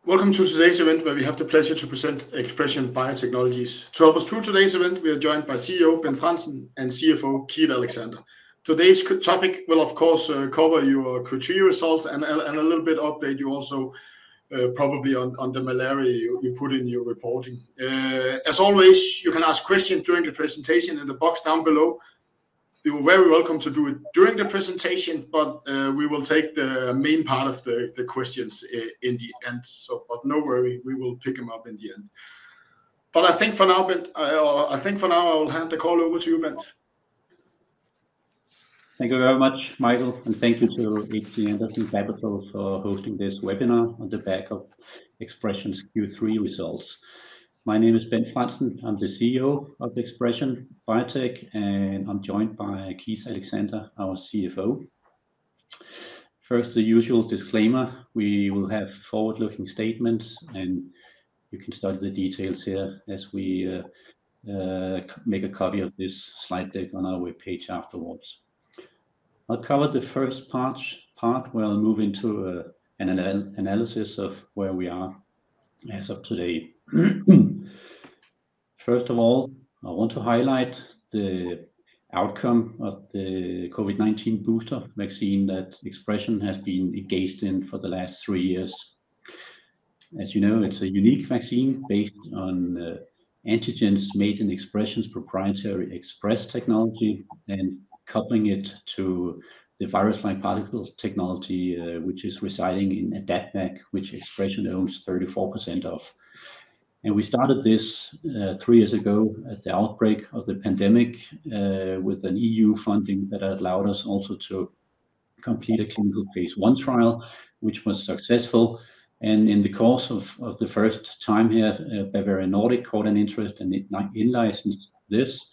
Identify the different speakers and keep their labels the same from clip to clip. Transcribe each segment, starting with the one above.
Speaker 1: Welcome to today's event where we have the pleasure to present ExpreS2ion Biotechnologies. To help us through today's event, we are joined by CEO Ben Fransen and CFO Keith Alexander. Today's topic will of course cover your Q3 results and a little bit update you also probably on the malaria you put in your reporting. As always, you can ask questions during the presentation in the box down below. You are very welcome to do it during the presentation, but we will take the main part of the questions in the end. But no worry, we will pick them up in the end. But I think for now, Bent, I will hand the call over to you, Bent.
Speaker 2: Thank you very much, Michael, and thank you to HC Andersen Capital for hosting this webinar on the back of ExpreS2ion's Q3 results. My name is Ben Fransen. I'm the CEO of ExpreS2ion Biotech, and I'm joined by Keith Alexander, our CFO. First, the usual disclaimer: we will have forward-looking statements, and you can study the details here as we make a copy of this slide deck on our webpage afterwards. I'll cover the first part where I'll move into an analysis of where we are as of today. First of all, I want to highlight the outcome of the COVID-19 booster vaccine that ExpreS2ion has been engaged in for the last 3 years. As you know, it's a unique vaccine based on antigens made in ExpreS2ion's proprietary ExpreS technology and coupling it to the virus-like particles technology, which is residing in adapvac, which ExpreS2ion owns 34% of. And we started this 3 years ago at the outbreak of the pandemic with an EU funding that allowed us also to complete a clinical phase 1 trial, which was successful. And in the course of the first time here, Bavarian Nordic caught an interest and in-licensed this.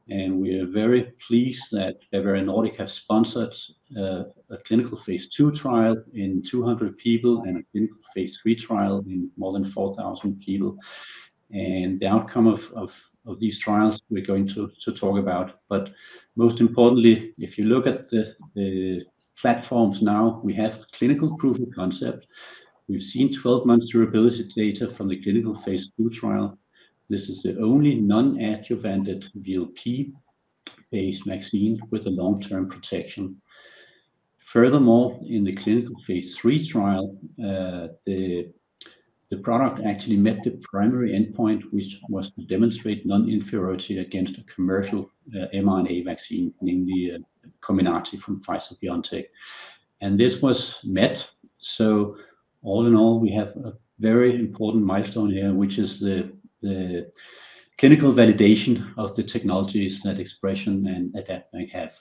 Speaker 2: And we are very pleased that Bavarian Nordic have sponsored a clinical phase 2 trial in 200 people and a clinical phase 3 trial in more than 4,000 people. And the outcome of these trials we're going to talk about. But most importantly, if you look at the platforms now, we have clinical proof of concept. We've seen 12 months durability data from the clinical phase 2 trial. This is the only non-adjuvanted VLP-based vaccine with a long-term protection. Furthermore, in the clinical phase 3 trial, the product actually met the primary endpoint, which was to demonstrate non-inferiority against a commercial mRNA vaccine, namely Comirnaty from Pfizer-BioNTech. And this was met. So all in all, we have a very important milestone here, which is the clinical validation of the technologies that ExpreS2ion and adapvac have.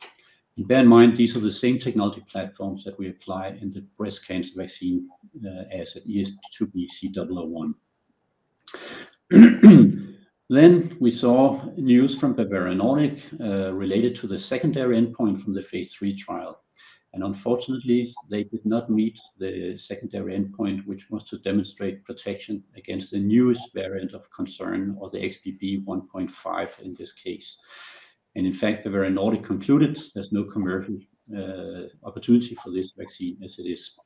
Speaker 2: And bear in mind, these are the same technology platforms that we apply in the breast cancer vaccine as at ES2B-C001. Then we saw news from Bavarian Nordic related to the secondary endpoint from the phase 3 trial. And unfortunately, they did not meet the secondary endpoint, which was to demonstrate protection against the newest variant of concern, or the XBB 1.5 in this case. And in fact, Bavarian Nordic concluded there's no commercial opportunity for this vaccine as it is.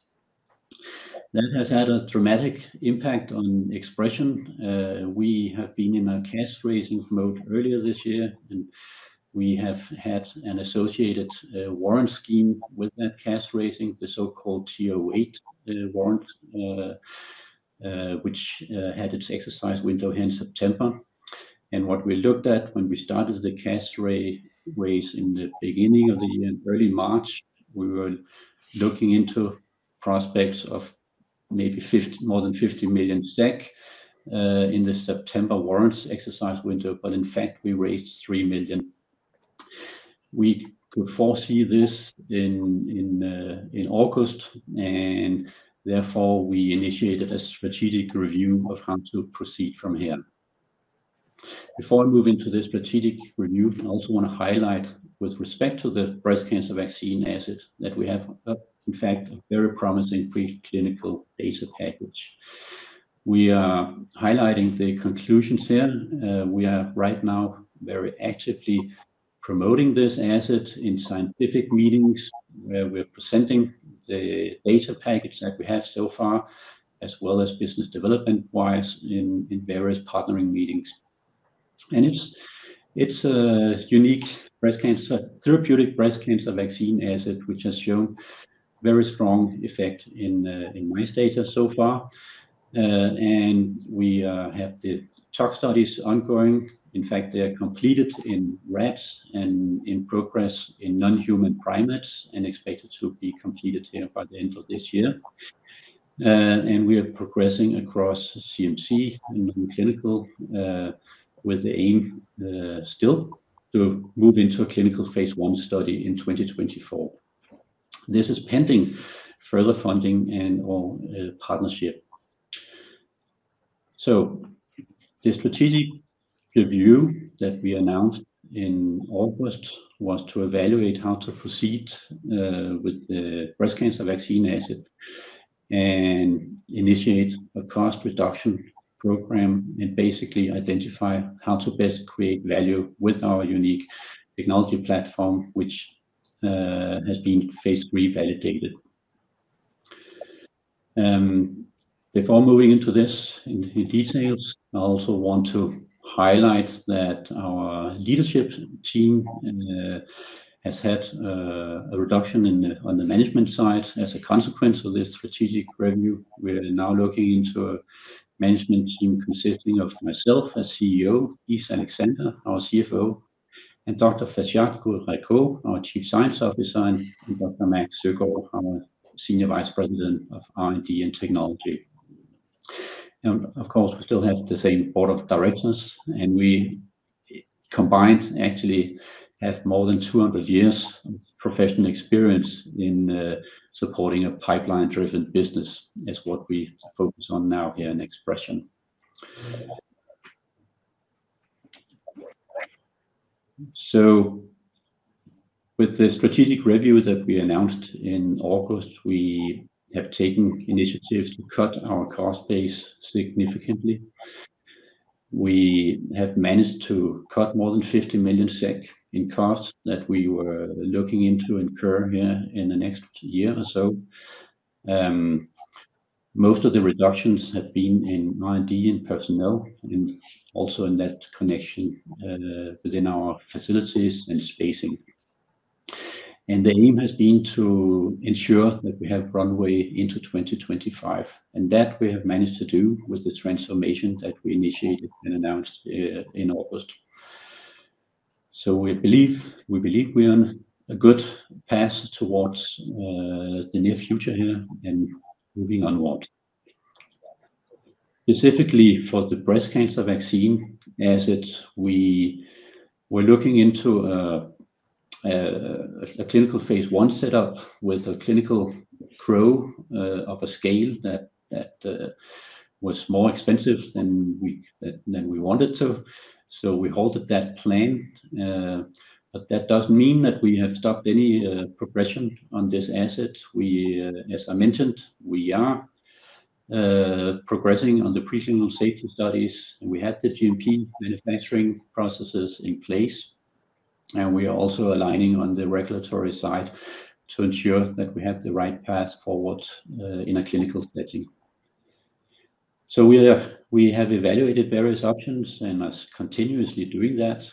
Speaker 2: That has had a dramatic impact on ExpreS2ion. We have been in a cash raising mode earlier this year, and we have had an associated warrant scheme with that cash raising, the so-called TO8 warrant, which had its exercise window here in September. And what we looked at when we started the cash raise in the beginning of the year, in early March, we were looking into prospects of maybe more than 50 million SEK in the September warrants exercise window, but in fact we raised 3 million. We could foresee this in August, and therefore we initiated a strategic review of how to proceed from here. Before I move into the strategic review, I also want to highlight, with respect to the breast cancer vaccine asset, that we have, in fact, a very promising preclinical data package. We are highlighting the conclusions here. We are right now very actively promoting this asset in scientific meetings where we're presenting the data package that we have so far, as well as business development-wise in various partnering meetings. And it's a unique therapeutic breast cancer vaccine asset, which has shown very strong effect in mice data so far. And we have the tox studies ongoing. In fact, they are completed in rats and in progress in non-human primates and expected to be completed here by the end of this year. And we are progressing across CMC and clinical with the aim still to move into a clinical phase 1 study in 2024. This is pending further funding and or partnership. So the strategic review that we announced in August was to evaluate how to proceed with the breast cancer vaccine asset and initiate a cost reduction program and basically identify how to best create value with our unique technology platform, which has been phase 3 validated. Before moving into this in details, I also want to highlight that our leadership team has had a reduction on the management side as a consequence of this strategic review. We're now looking into a management team consisting of myself as CEO, Louise Alexander, our CFO, and Dr. Farshad Gulreko, our Chief Science Officer, and Dr. Max Søgaard, our Senior Vice President of R&D and Technology. And of course, we still have the same board of directors, and we combined actually have more than 200 years of professional experience in supporting a pipeline-driven business, is what we focus on now here in ExpreS2ion. So with the strategic review that we announced in August, we have taken initiatives to cut our cost base significantly. We have managed to cut more than 50 million SEK in costs that we were looking into incur here in the next year or so. Most of the reductions have been in R&D and personnel, and also in that connection within our facilities and spacing. And the aim has been to ensure that we have runway into 2025, and that we have managed to do with the transformation that we initiated and announced in August. So we believe we're on a good path towards the near future here and moving onward. Specifically for the breast cancer vaccine asset, we were looking into a clinical phase 1 setup with a clinical crew of a scale that was more expensive than we wanted to. So we halted that plan, but that doesn't mean that we have stopped any progression on this asset. As I mentioned, we are progressing on the preclinical safety studies. We have the GMP manufacturing processes in place, and we are also aligning on the regulatory side to ensure that we have the right path forward in a clinical setting. So we have evaluated various options and are continuously doing that.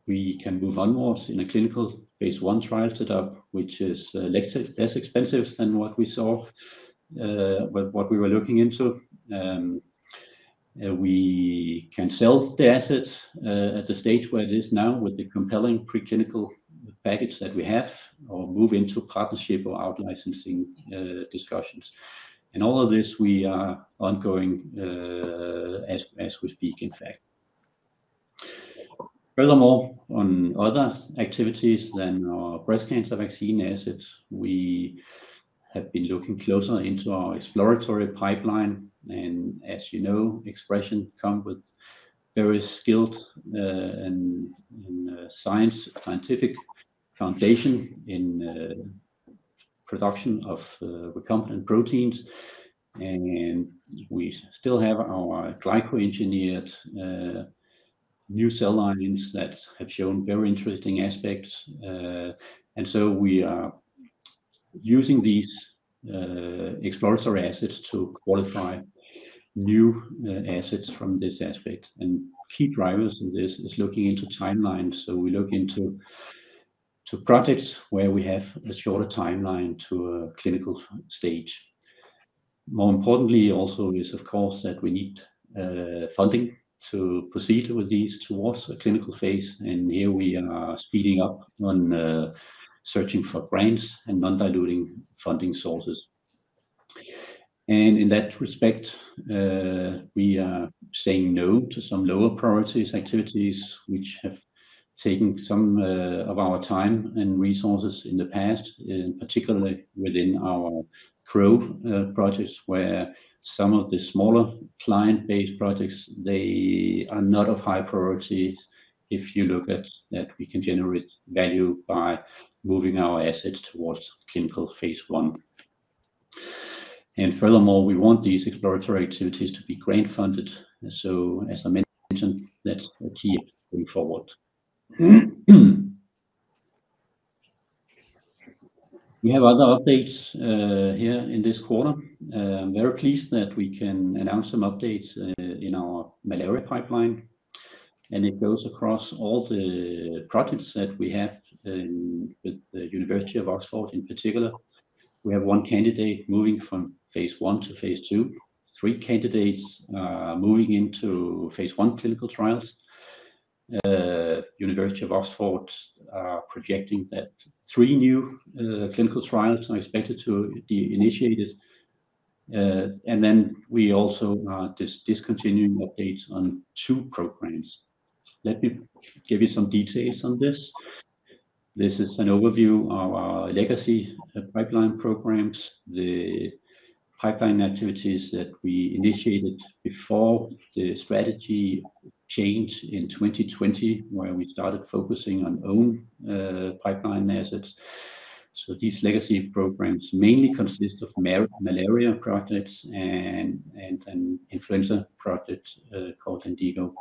Speaker 2: We can move onwards in a clinical phase 1 trial setup, which is less expensive than what we saw, what we were looking into. We can sell the asset at the stage where it is now with the compelling preclinical package that we have, or move into partnership or out-licensing discussions. And all of this we are ongoing as we speak, in fact. Furthermore, on other activities than our breast cancer vaccine assets, we have been looking closer into our exploratory pipeline. And as you know, ExpreS2ion come with very skilled and scientific foundation in production of recombinant proteins. And we still have our glyco-engineered new cell lines that have shown very interesting aspects. And so we are using these exploratory assets to qualify new assets from this aspect. And key drivers in this is looking into timelines. So we look into projects where we have a shorter timeline to a clinical stage. More importantly also is of course that we need funding to proceed with these towards a clinical phase, and here we are speeding up on searching for grants and non-diluting funding sources. And in that respect, we are saying no to some lower priorities activities which have taken some of our time and resources in the past, particularly within our CRO projects, where some of the smaller client-based projects, they are not of high priority if you look at that we can generate value by moving our assets towards clinical phase 1. And furthermore, we want these exploratory activities to be grant funded. So as I mentioned, that's a key going forward. We have other updates here in this quarter. I'm very pleased that we can announce some updates in our malaria pipeline, and it goes across all the projects that we have with the University of Oxford in particular. We have one candidate moving from phase 1 to phase 2. 3 candidates are moving into phase 1 clinical trials. University of Oxford are projecting that 3 new clinical trials are expected to be initiated. And then we also are discontinuing updates on 2 programs. Let me give you some details on this. This is an overview of our legacy pipeline programs, the pipeline activities that we initiated before the strategy change in 2020, where we started focusing on own pipeline assets. So these legacy programs mainly consist of malaria projects and an influenza project called Indholdet.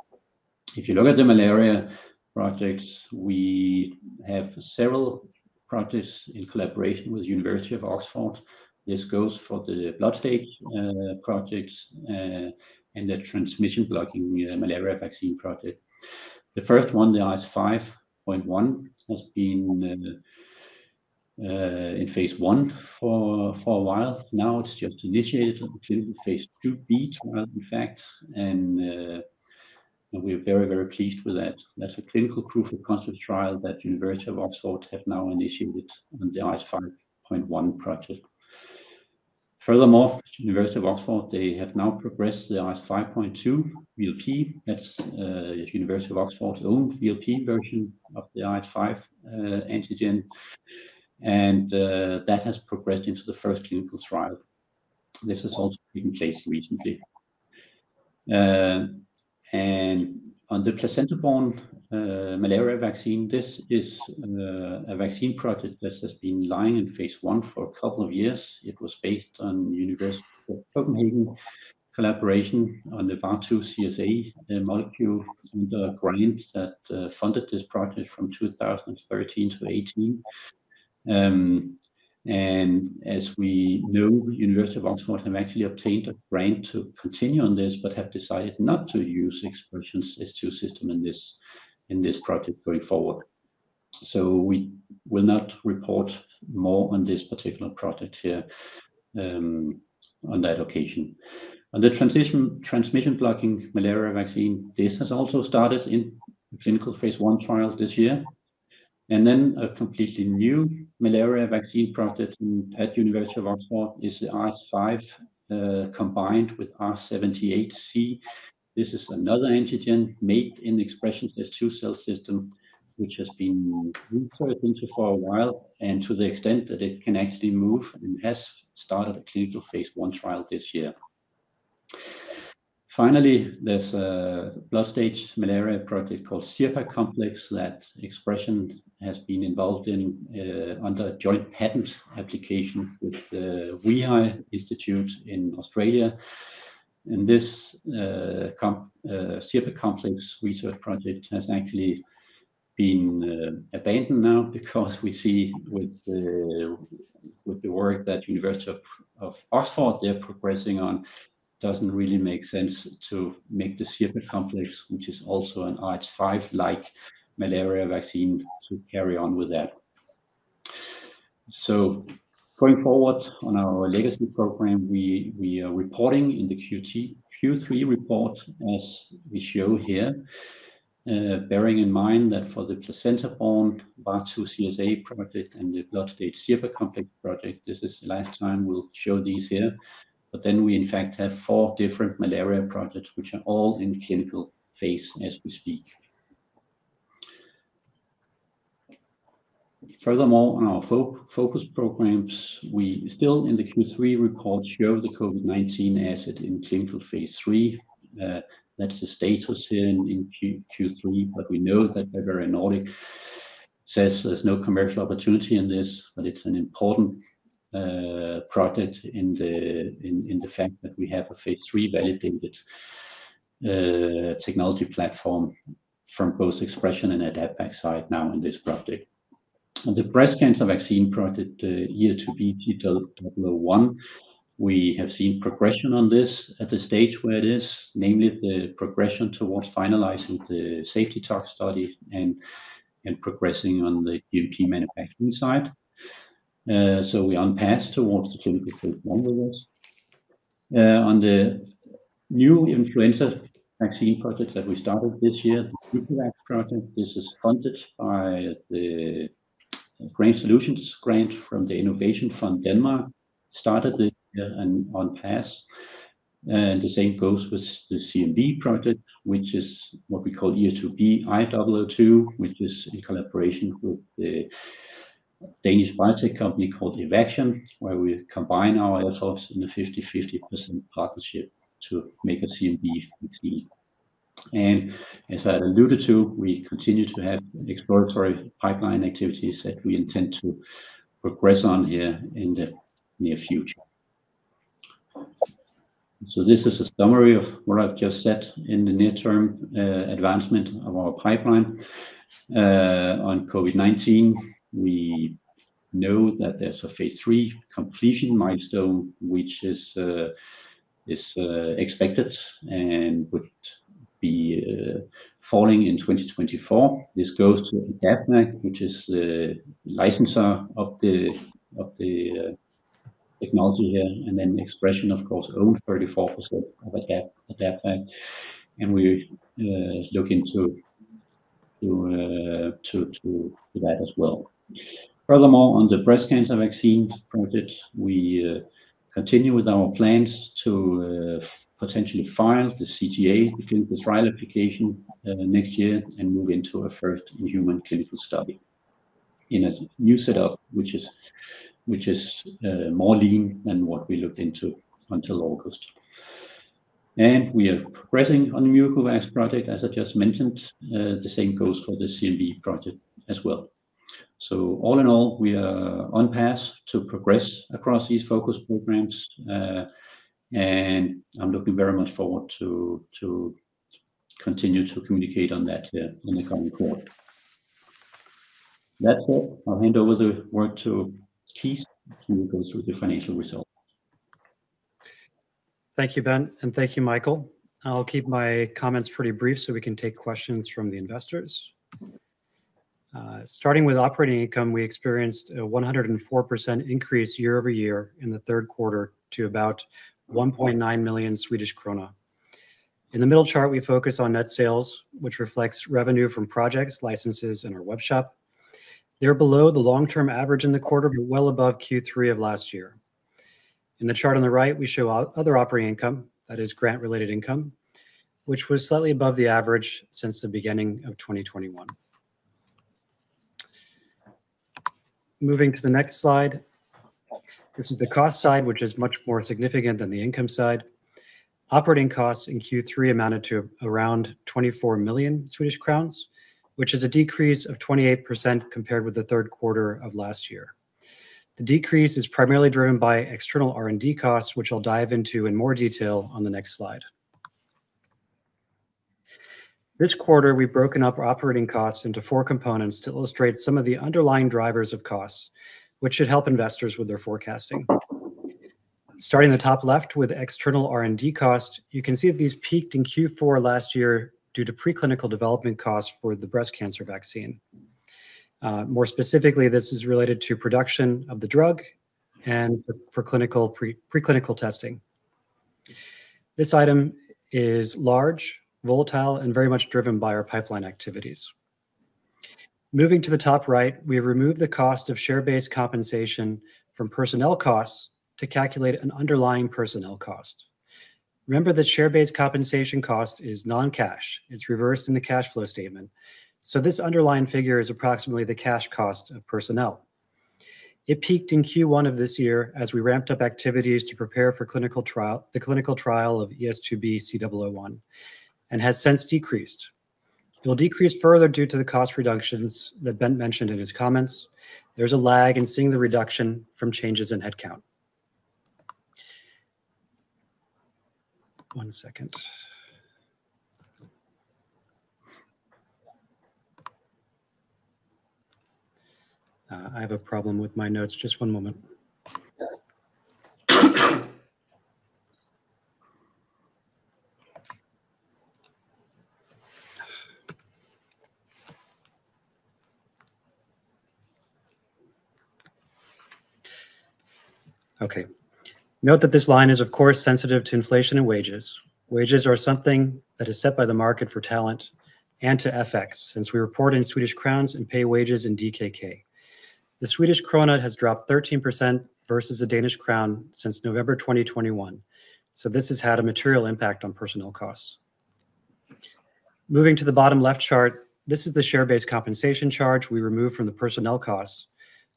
Speaker 2: If you look at the malaria projects, we have several projects in collaboration with University of Oxford. This goes for the blood stage projects and the transmission blocking malaria vaccine project. The first one, the RS5.1, has been in phase 1 for a while. Now it's just initiated a clinical phase 2B trial, in fact, and we're very, very pleased with that. That's a clinical proof of concept trial that University of Oxford have now initiated on the RS5.1 project. Furthermore, University of Oxford, they have now progressed the RS5.2 VLP. That's University of Oxford's own VLP version of the RS5 antigen. And that has progressed into the first clinical trial. This has also taken place recently. And on the placenta-borne malaria vaccine, this is a vaccine project that has been lying in phase 1 for a couple of years. It was based on University of Copenhagen collaboration on the VAR2 CSA molecule under a grant that funded this project from 2013 to 18. And as we know, University of Oxford have actually obtained a grant to continue on this, but have decided not to use ExpreS2ion's S2 system in this project going forward. So we will not report more on this particular project here on that occasion. On the transmission blocking malaria vaccine, this has also started in clinical phase 1 trials this year. And then a completely new malaria vaccine project at University of Oxford is the RS5 combined with R78C. This is another antigen made in ExpreS2ion's S2 cell system, which has been researched into for a while, and to the extent that it can actually move, and has started a clinical phase 1 trial this year. Finally, there's a blood stage malaria project called SIRPA complex that ExpreS2ion has been involved in under a joint patent application with the WEHI Institute in Australia. And this SIRPA complex research project has actually been abandoned now, because we see with the work that University of Oxford they're progressing on, doesn't really make sense to make the Zika complex, which is also an RH5-like malaria vaccine, to carry on with that. So going forward on our legacy program, we are reporting in the Q3 report as we show here, bearing in mind that for the placenta-borne VAR2 CSA project and the blood stage Zika complex project, this is the last time we'll show these here. But then we in fact have 4 different malaria projects, which are all in clinical phase as we speak. Furthermore, on our focus programs, we still in the Q3 report show the COVID-19 asset in clinical phase 3. That's the status here in Q3, but we know that Bavarian Nordic says there's no commercial opportunity in this, but it's an important project in the fact that we have a phase 3 validated technology platform from both ExpreS2ion and AdaptVac side now in this project. On the breast cancer vaccine project, ES2B-T001, we have seen progression on this at the stage where it is, namely the progression towards finalizing the safety tox study and progressing on the GMP manufacturing side. So we're on path towards the clinical phase 1 with this. On the new influenza vaccine project that we started this year, the ExpreS2ion project, this is funded by the Grant Solutions grant from the Innovation Fund Denmark, started this year and on pass. And the same goes with the CMV project, which is what we call ES2B-I002, which is in collaboration with the Danish biotech company called Evaxion, where we combine our efforts in a 50-50% partnership to make a CMV vaccine. And as I alluded to, we continue to have exploratory pipeline activities that we intend to progress on here in the near future. So this is a summary of what I've just said in the near-term advancement of our pipeline. On COVID-19, we know that there's a phase 3 completion milestone, which is expected and would be falling in 2024. This goes to AdaptVac, which is the licensor of the technology here, and then ExpreS2ion, of course, owns 34% of AdaptVac, and we look into that as well. Furthermore, on the breast cancer vaccine project, we continue with our plans to potentially file the CTA, the clinical trial application, next year, and move into a first human clinical study in a new setup, which is more lean than what we looked into until August. And we are progressing on the Mucovax project, as I just mentioned. The same goes for the CMV project as well. So all in all, we are on path to progress across these focus programs, and I'm looking very much forward to continue to communicate on that here in the coming quarter. That's it. I'll hand over the word to Keith to go through the financial results.
Speaker 3: Thank you, Ben, and thank you, Michael. I'll keep my comments pretty brief so we can take questions from the investors. Starting with operating income, we experienced a 104% increase year over year in the third quarter to about 1.9 million Swedish krona. In the middle chart, we focus on net sales, which reflects revenue from projects, licenses, and our web shop. They're below the long-term average in the quarter, but well above Q3 of last year. In the chart on the right, we show other operating income, that is grant-related income, which was slightly above the average since the beginning of 2021. Moving to the next slide. This is the cost side, which is much more significant than the income side. Operating costs in Q3 amounted to around 24 million Swedish crowns, which is a decrease of 28% compared with the third quarter of last year. The decrease is primarily driven by external R&D costs, which I'll dive into in more detail on the next slide. This quarter, we've broken up our operating costs into 4 components to illustrate some of the underlying drivers of costs, which should help investors with their forecasting. Starting in the top left with external R&D costs, you can see that these peaked in Q4 last year due to preclinical development costs for the breast cancer vaccine. More specifically, this is related to production of the drug and for preclinical testing. This item is large, volatile, and very much driven by our pipeline activities. Moving to the top right, we have removed the cost of share-based compensation from personnel costs to calculate an underlying personnel cost. Remember that share-based compensation cost is non-cash. It's reversed in the cash flow statement. So this underlying figure is approximately the cash cost of personnel. It peaked in Q1 of this year as we ramped up activities to prepare for the clinical trial of ES2B-C001, and has since decreased. It will decrease further due to the cost reductions that Ben mentioned in his comments. There's a lag in seeing the reduction from changes in headcount. One second. I have a problem with my notes. Just one moment. Okay. Note that this line is, of course, sensitive to inflation and wages. Wages are something that is set by the market for talent and to FX, since we report in Swedish crowns and pay wages in DKK. The Swedish krona has dropped 13% versus the Danish crown since November 2021, so this has had a material impact on personnel costs. Moving to the bottom left chart, this is the share-based compensation charge we removed from the personnel costs.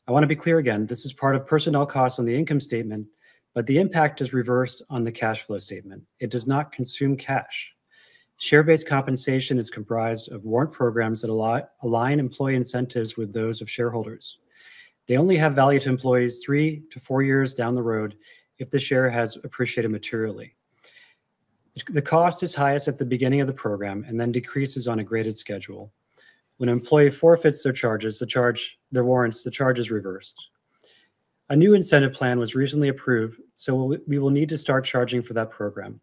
Speaker 3: I want to be clear again, this is part of personnel costs on the income statement, but the impact is reversed on the cash flow statement. It does not consume cash. Share-based compensation is comprised of warrant programs that align employee incentives with those of shareholders. They only have value to employees 3 to 4 years down the road if the share has appreciated materially. The cost is highest at the beginning of the program and then decreases on a graded schedule. When an employee forfeits their warrants, the charge is reversed. A new incentive plan was recently approved, so we will need to start charging for that program.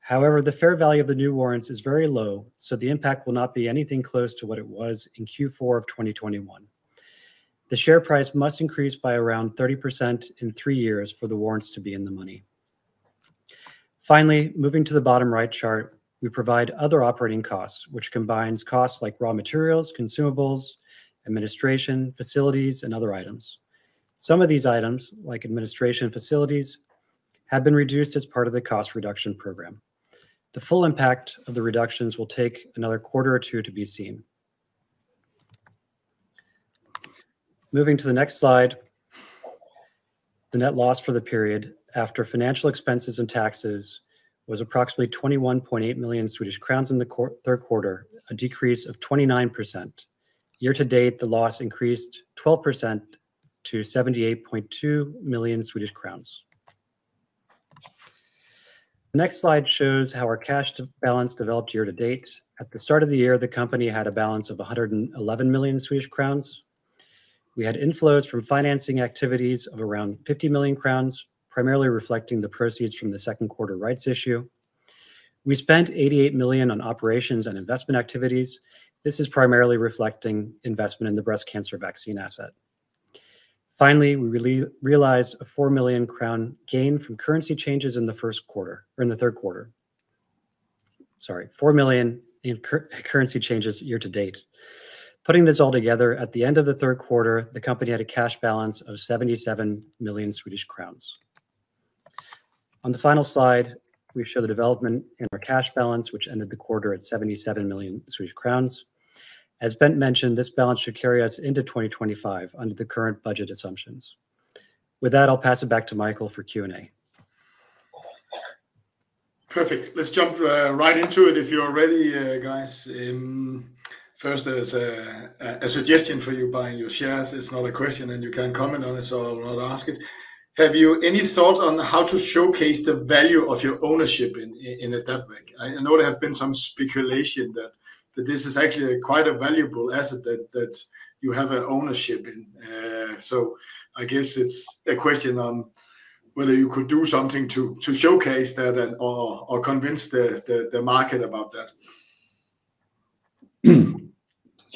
Speaker 3: However, the fair value of the new warrants is very low, so the impact will not be anything close to what it was in Q4 of 2021. The share price must increase by around 30% in 3 years for the warrants to be in the money. Finally, moving to the bottom right chart, we provide other operating costs, which combines costs like raw materials, consumables, administration, facilities, and other items. Some of these items, like administration facilities, have been reduced as part of the cost reduction program. The full impact of the reductions will take another quarter or two to be seen. Moving to the next slide, the net loss for the period after financial expenses and taxes was approximately 21.8 million Swedish crowns in the third quarter, a decrease of 29%. Year to date, the loss increased 12% to 78.2 million Swedish crowns. The next slide shows how our cash balance developed year to date. At the start of the year, the company had a balance of 111 million Swedish crowns. We had inflows from financing activities of around 50 million crowns, primarily reflecting the proceeds from the second quarter rights issue. We spent 88 million on operations and investment activities. This is primarily reflecting investment in the breast cancer vaccine asset. Finally, we realized a 4 million crown gain from currency changes in the third quarter. 4 million in currency changes year to date. Putting this all together, at the end of the third quarter, the company had a cash balance of 77 million Swedish crowns. On the final slide, we show the development in our cash balance, which ended the quarter at 77 million Swedish crowns. As Bent mentioned, this balance should carry us into 2025 under the current budget assumptions. With that, I'll pass it back to Michael for Q&A.
Speaker 1: Perfect. Let's jump right into it if you're ready, guys. First, there's a suggestion for you buying your shares. It's not a question and you can't comment on it, so I will not ask it. Have you any thought on how to showcase the value of your ownership in a that way? I know there have been some speculation that this is actually quite a valuable asset that you have an ownership in. So I guess it's a question on whether you could do something to showcase that or convince the market about that.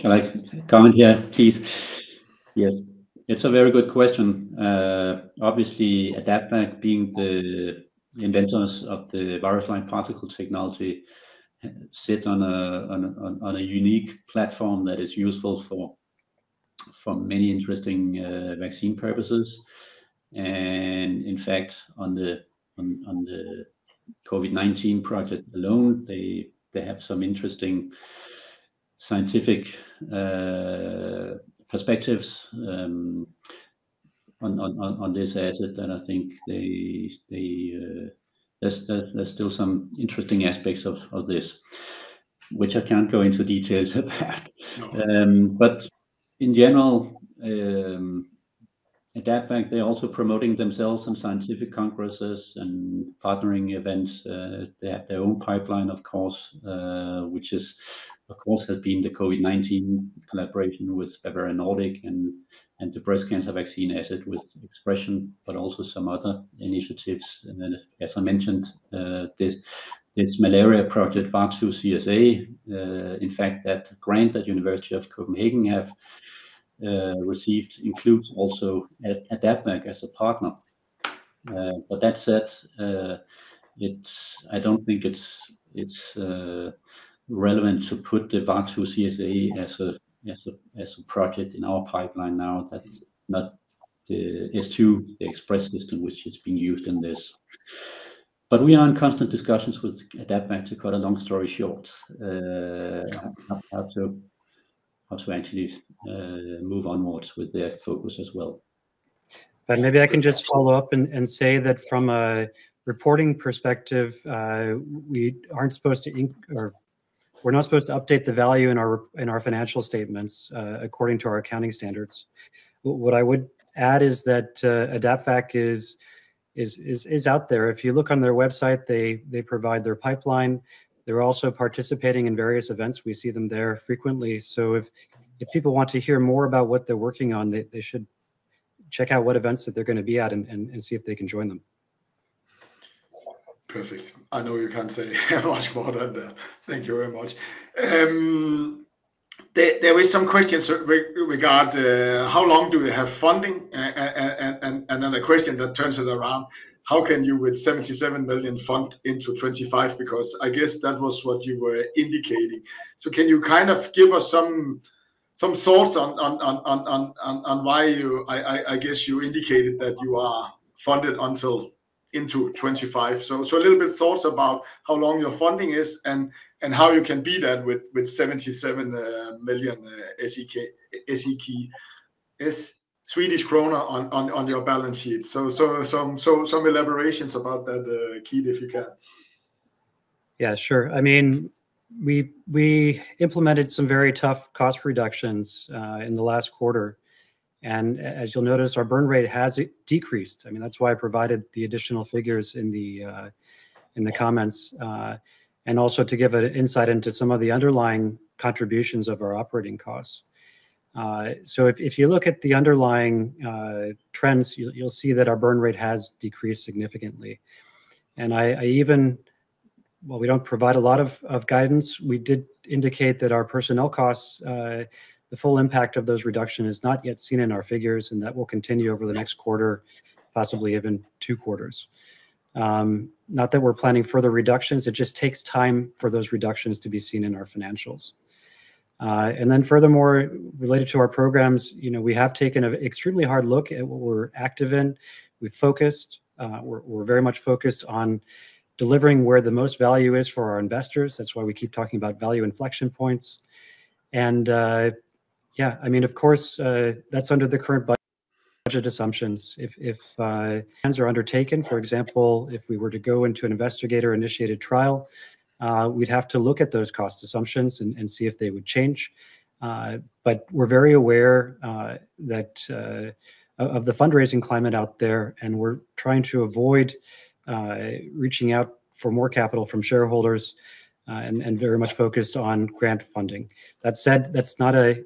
Speaker 2: Shall I comment here, please? Yes, it's a very good question. Obviously, AdaptVac, being the inventors of the virus line particle technology, sit on a unique platform that is useful for many interesting vaccine purposes. And in fact, on the COVID-19 project alone, they have some interesting scientific perspectives on this asset, and I think there's still some interesting aspects of this, which I can't go into details about.
Speaker 1: No.
Speaker 2: But in general, AdaptVac, they're also promoting themselves in scientific congresses and partnering events. They have their own pipeline, of course, which is, of course, has been the COVID-19 collaboration with Bavarian Nordic and the breast cancer vaccine asset with ExpreS2ion, but also some other initiatives. And then, as I mentioned, this malaria project, VAR2CSA, in fact, that grant that University of Copenhagen have received includes also AdaptVac as a partner. But that said, I don't think it's relevant to put the VAR2CSA as a project in our pipeline now. That's not the S2, the ExpreS system, which is being used in this. But we are in constant discussions with AdaptVac, to cut a long story short, how to actually move onwards with their focus as well.
Speaker 3: But maybe I can just follow up and say that from a reporting perspective, we aren't supposed to we're not supposed to update the value in our financial statements according to our accounting standards. What I would add is that AdaptVac is out there. If you look on their website, they provide their pipeline. They're also participating in various events. We see them there frequently. So if people want to hear more about what they're working on, they should check out what events that they're going to be at and see if they can join them.
Speaker 1: Perfect. I know you can't say much more than that. Thank you very much. There is some questions regarding how long do we have funding, and then a question that turns it around. How can you, with 77 million, fund into 25? Because I guess that was what you were indicating. So can you kind of give us some thoughts on why you? I guess you indicated that you are funded until into 25. So a little bit thoughts about how long your funding is and how you can be that with 77 million Swedish krona on your balance sheet. So some elaborations about that, Keith, if you can.
Speaker 3: Yeah, sure. I mean, we implemented some very tough cost reductions in the last quarter. And as you'll notice, our burn rate has decreased. I mean, that's why I provided the additional figures in the comments, and also to give an insight into some of the underlying contributions of our operating costs. So if you look at the underlying trends, you'll see that our burn rate has decreased significantly. And I even, while we don't provide a lot of guidance, we did indicate that our personnel costs, the full impact of those reductions is not yet seen in our figures, and that will continue over the next quarter, possibly even 2 quarters. Not that we're planning further reductions, it just takes time for those reductions to be seen in our financials. And then furthermore, related to our programs, we have taken an extremely hard look at what we're active in. We've focused, we're very much focused on delivering where the most value is for our investors. That's why we keep talking about value inflection points. And yeah, I mean, of course, that's under the current budget assumptions. If plans are undertaken, for example, if we were to go into an investigator-initiated trial, we'd have to look at those cost assumptions and see if they would change. But we're very aware that of the fundraising climate out there, and we're trying to avoid reaching out for more capital from shareholders and very much focused on grant funding. That said, that's not a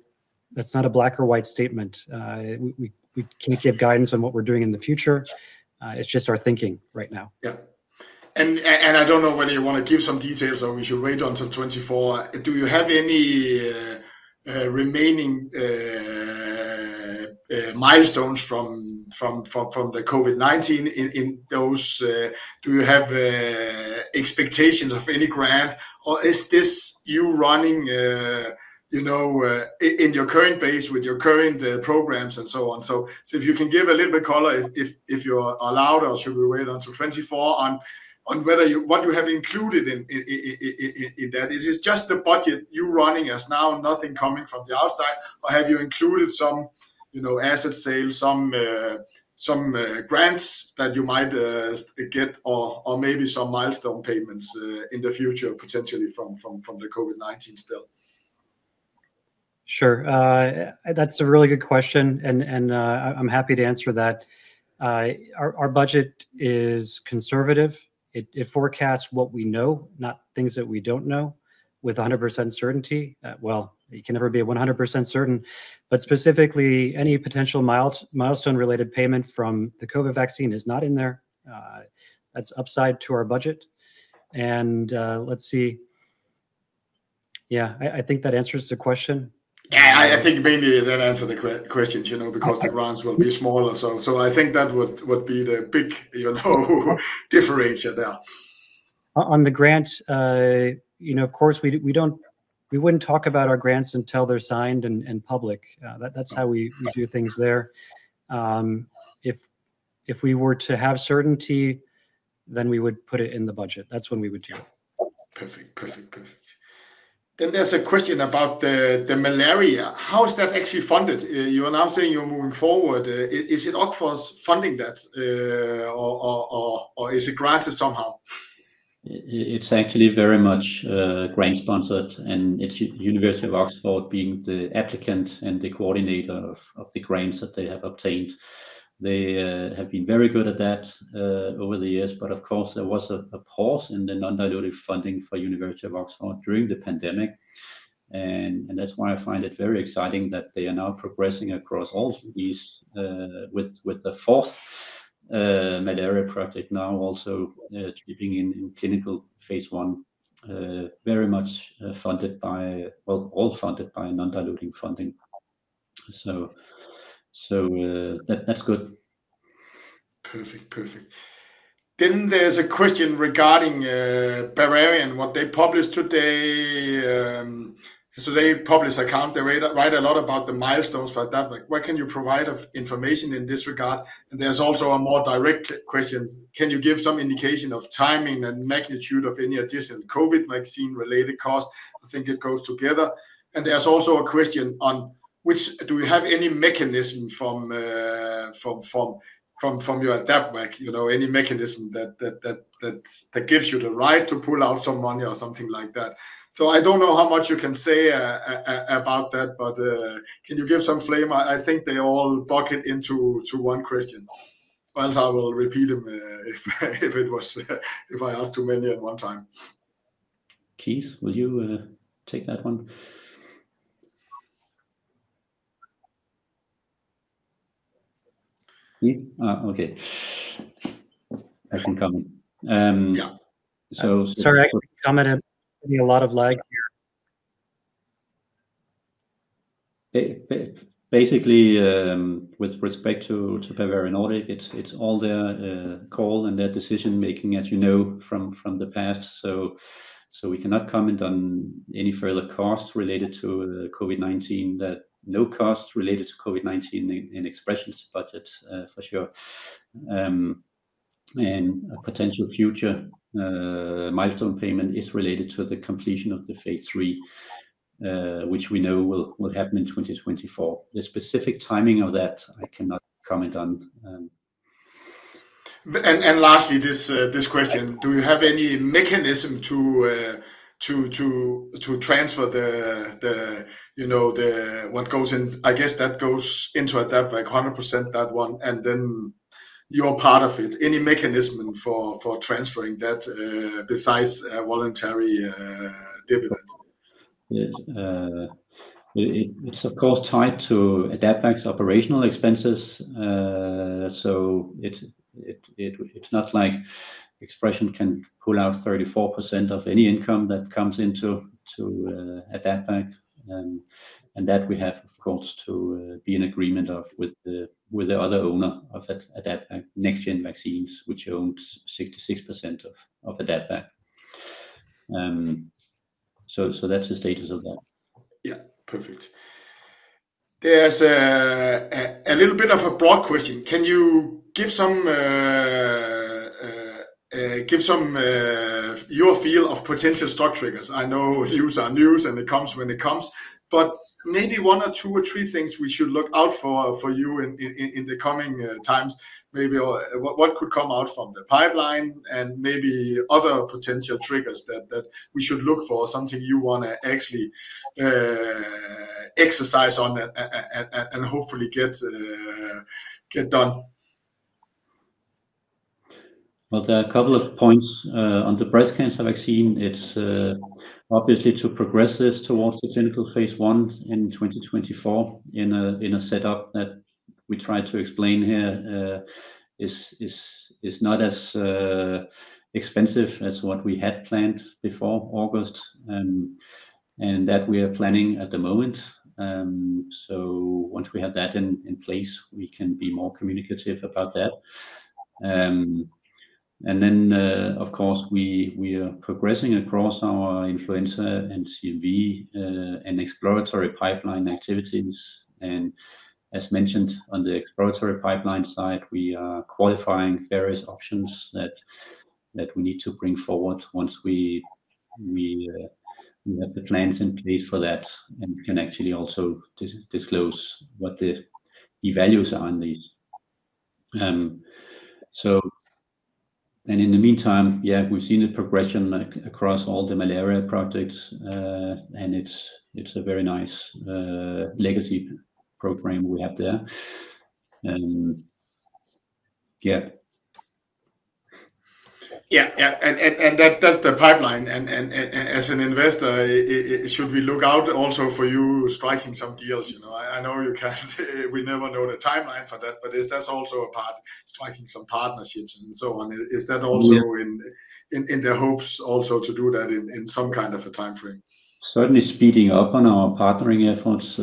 Speaker 3: black or white statement. We can't give guidance on what we're doing in the future. It's just our thinking right now.
Speaker 1: Yeah. And I don't know whether you want to give some details or we should wait until 24. Do you have any remaining milestones from the COVID-19 in those? Do you have expectations of any grant, or is this you running in your current base with your current programs and so on? So if you can give a little bit color, if you're allowed, or should we wait until 24 on whether what you have included in that? Is it just the budget you running as now, nothing coming from the outside, or have you included some, asset sales, some grants that you might get, or maybe some milestone payments in the future potentially from the COVID-19 still?
Speaker 3: Sure, that's a really good question, and I'm happy to answer that. Our budget is conservative. It forecasts what we know, not things that we don't know, with 100% certainty. Well, you can never be 100% certain, but specifically, any potential milestone-related payment from the COVID vaccine is not in there. That's upside to our budget. And let's see. Yeah, I think that answers the question.
Speaker 1: Yeah, I think maybe that answers the question, because the grants will be smaller. So I think that would be the big, differentiator there.
Speaker 3: On the grant, of course, we wouldn't talk about our grants until they're signed and public. That's how we do things there. If we were to have certainty, then we would put it in the budget. That's when we would do it.
Speaker 1: Perfect. Then there's a question about the malaria. How is that actually funded? You are now saying you're moving forward. Is it Oxford's funding that, or is it granted somehow?
Speaker 2: It's actually very much grant sponsored, and it's University of Oxford being the applicant and the coordinator of the grants that they have obtained. They have been very good at that over the years, but of course there was a pause in the non-dilutive funding for University of Oxford during the pandemic, and that's why I find it very exciting that they are now progressing across all these with the fourth malaria project now also keeping in clinical phase 1, very much funded by, all funded by non-diluting funding. So that's good.
Speaker 1: Perfect. Then there's a question regarding Bavarian, what they published today. So they publish account, they write a lot about the milestones for that. Like, what can you provide of information in this regard? And there's also a more direct question. Can you give some indication of timing and magnitude of any additional COVID vaccine related cost? I think it goes together. And there's also a question on which, do you have any mechanism from your AdaptVac, any mechanism that gives you the right to pull out some money or something like that? So I don't know how much you can say about that, but can you give some flavor? I think they all bucket into one question. Or else I will repeat them if I ask too many at one time.
Speaker 2: Keith, will you take that one? Keith? Okay. I can comment.
Speaker 1: Yeah.
Speaker 3: So sorry, I can comment. A lot of lag
Speaker 2: here. Basically, with respect to Bavarian Nordic, it's all their call and their decision making, as you know from the past. So we cannot comment on any further costs related to COVID-19. That no costs related to COVID-19 in ExpreS2ion's budget for sure, and a potential future milestone payment is related to the completion of the phase 3, which we know will happen in 2024. The specific timing of that I cannot comment on.
Speaker 1: And lastly, this question: do you have any mechanism to transfer the what goes in? I guess that goes into AdaptVac 100%, that one, and then you're part of it. Any mechanism for transferring that besides a voluntary dividend?
Speaker 2: It's of course tied to AdaptVac's operational expenses. So it's not like ExpreS2ion can pull out 34% of any income that comes into AdaptVac, and that we have of course to be in agreement with the other owner of AdaptVac, NextGen Vaccines, which owns 66% of AdaptVac. So that's the status of that.
Speaker 1: Yeah, perfect. There's a little bit of a broad question. Can you give some your feel of potential stock triggers? I know news are news and it comes when it comes, but maybe 1 or 2 or 3 things we should look out for you in the coming times. Maybe what could come out from the pipeline, and maybe other potential triggers that we should look for, something you want to actually exercise on and hopefully get done.
Speaker 2: Well, there are a couple of points on the breast cancer vaccine. It's obviously to progress this towards the clinical phase 1 in 2024 in a setup that we try to explain here is not as expensive as what we had planned before August, and that we are planning at the moment. So once we have that in place, we can be more communicative about that. And then, of course, we are progressing across our influenza and CMV and exploratory pipeline activities. And as mentioned, on the exploratory pipeline side, we are qualifying various options that we need to bring forward once we have the plans in place for that, and can actually also disclose what the values are on these. And in the meantime, yeah, we've seen a progression across all the malaria projects, and it's a very nice legacy program we have there. Yeah.
Speaker 1: Yeah, and that's the pipeline. And as an investor, should we look out also for you striking some deals? You know, I know you can't. We never know the timeline for that, but is that also a part, striking some partnerships and so on? Is that also in the hopes also to do that in some kind of a time frame?
Speaker 2: Certainly speeding up on our partnering efforts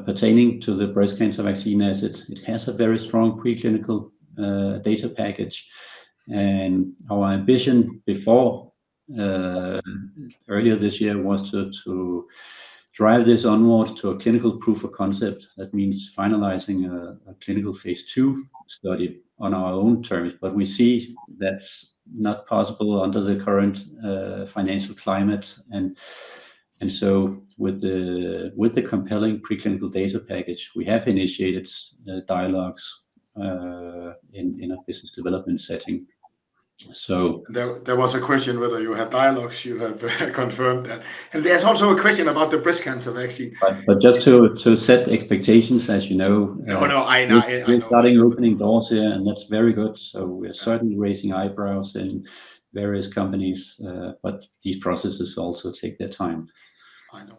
Speaker 2: pertaining to the breast cancer vaccine, as it has a very strong preclinical data package. And our ambition before earlier this year was to drive this onward to a clinical proof of concept. That means finalizing a clinical phase 2 study on our own terms, but we see that's not possible under the current financial climate. And so with the compelling preclinical data package, we have initiated dialogues in a business development setting. So
Speaker 1: there was a question whether you had dialogues. You have confirmed that, and there's also a question about the breast cancer vaccine.
Speaker 2: But just to set expectations, as you know,
Speaker 1: I know.
Speaker 2: We're starting opening doors here, and that's very good. So we're certainly raising eyebrows in various companies, but these processes also take their time.
Speaker 1: I know.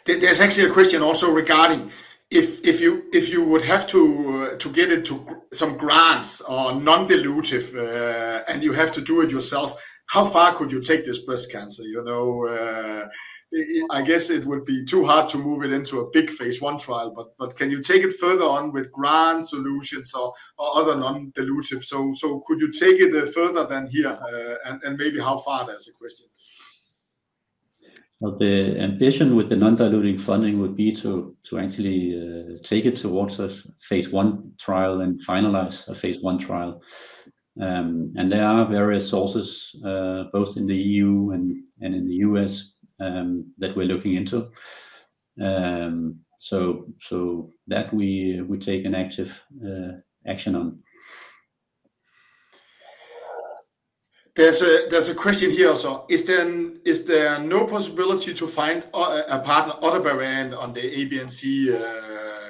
Speaker 1: There's actually a question also regarding if you would have to get it to some grants or non-dilutive, and you have to do it yourself, how far could you take this breast cancer? You know, I guess it would be too hard to move it into a big phase 1 trial, but can you take it further on with grant solutions or other non-dilutive? So could you take it further than here, and maybe how far? That's a question.
Speaker 2: Well, the ambition with the non-diluting funding would be to actually take it towards a phase 1 trial and finalize a phase 1 trial. And there are various sources, both in the EU and in the US, that we're looking into. So that we take an active action on.
Speaker 1: There's a question here also. Is there no possibility to find a partner, other variant on the ABNC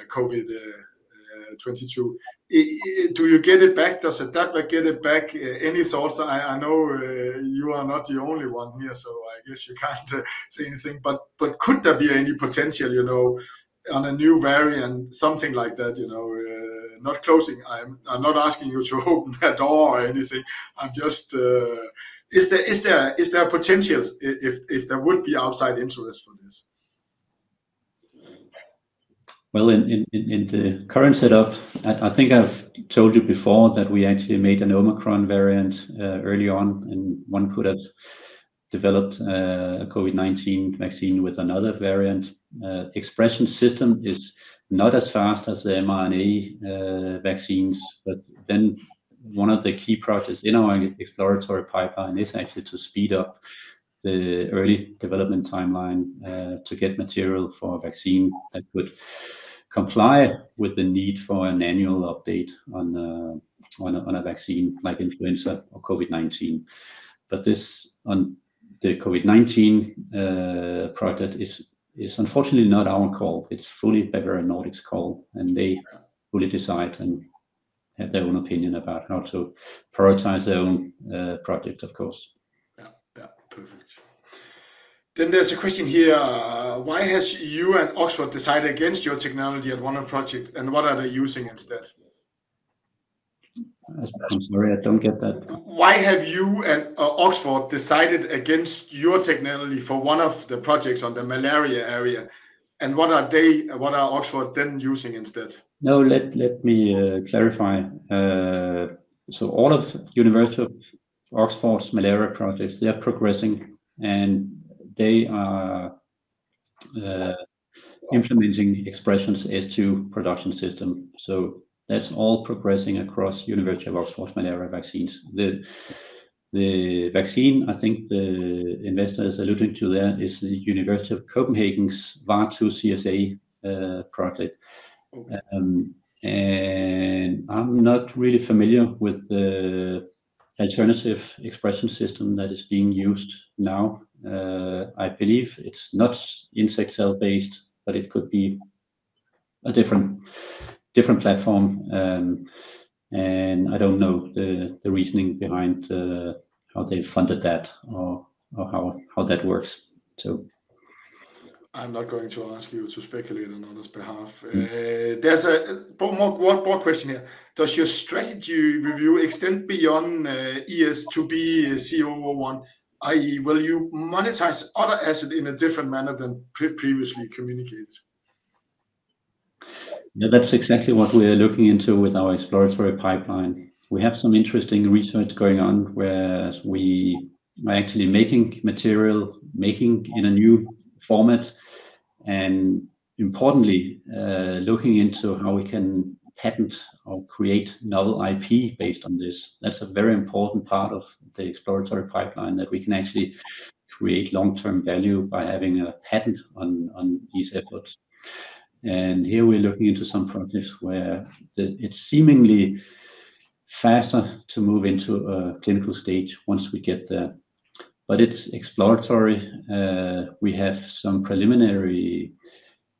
Speaker 1: COVID-22 do you get it back? Does Adapter get it back? Any thoughts? I know you are not the only one here, so I guess you can't say anything. But could there be any potential, you know, on a new variant, something like that? You know, not closing. I'm not asking you to open that door or anything. I'm just is there potential if there would be outside interest for this?
Speaker 2: Well, in the current setup, I think I've told you before that we actually made an Omicron variant early on, and one could have developed a COVID-19 vaccine with another variant. Expression system is not as fast as the mRNA vaccines, but then one of the key projects in our exploratory pipeline is actually to speed up the early development timeline to get material for a vaccine that could comply with the need for an annual update on a vaccine like influenza or COVID-19. But this on the COVID-19 project is unfortunately not our call. It's fully Bavarian Nordic's call, and they fully decide and have their own opinion about how to prioritize their own project, of course.
Speaker 1: Yeah, perfect. Then there's a question here. Why has you and Oxford decided against your technology at one project, and what are they using instead?
Speaker 2: I'm sorry, I don't get that.
Speaker 1: Why have you and Oxford decided against your technology for one of the projects on the malaria area, and what are Oxford then using instead?
Speaker 2: No, let me clarify. So all of University of Oxford's malaria projects, they are progressing, and they are implementing ExpreS2ion's S2 production system. So that's all progressing across University of Oxford's malaria vaccines. The vaccine I think the investor is alluding to there is the University of Copenhagen's VAR2 CSA project.
Speaker 1: Okay.
Speaker 2: And I'm not really familiar with the alternative expression system that is being used now. I believe it's not insect cell based, but it could be a different platform. And I don't know the reasoning behind how they funded that or how that works. So
Speaker 1: I'm not going to ask you to speculate on others' behalf. There's a more question here. Does your strategy review extend beyond ES2B C001, i.e. will you monetize other assets in a different manner than previously communicated?
Speaker 2: Yeah, that's exactly what we're looking into with our exploratory pipeline. We have some interesting research going on where we are actually making material, making in a new format, and importantly, looking into how we can patent or create novel IP based on this. That's a very important part of the exploratory pipeline, that we can actually create long-term value by having a patent on these efforts. And here we're looking into some projects where it's seemingly faster to move into a clinical stage once we get there. But it's exploratory. We have some preliminary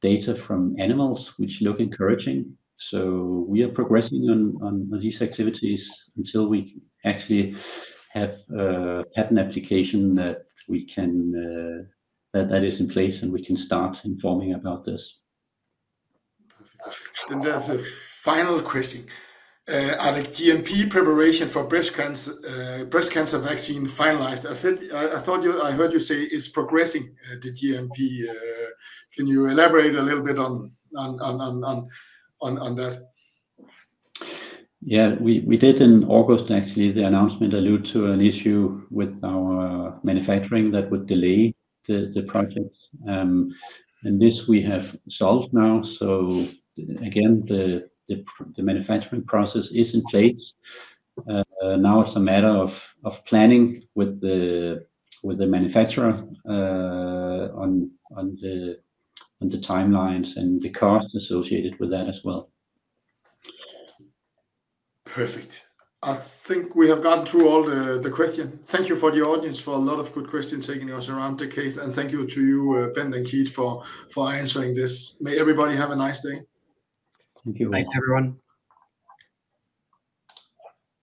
Speaker 2: data from animals which look encouraging. So we are progressing on these activities until we actually have a patent application that we can that is in place, and we can start informing about this.
Speaker 1: Then there's a final question. Are the GMP preparation for breast cancer vaccine finalized? I heard you say it's progressing, the GMP. Can you elaborate a little bit on that?
Speaker 2: Yeah, we did in August actually. The announcement allude to an issue with our manufacturing that would delay the project, and this we have solved now. So again, the manufacturing process is in place. Now it's a matter of planning with the manufacturer on the timelines and the cost associated with that as well.
Speaker 1: Perfect. I think we have gotten through all the questions. Thank you for the audience for a lot of good questions taking us around the case, and thank you to you, Bent and Keith, for answering this. May everybody have a nice day.
Speaker 2: Thank you.
Speaker 3: Thanks, everyone.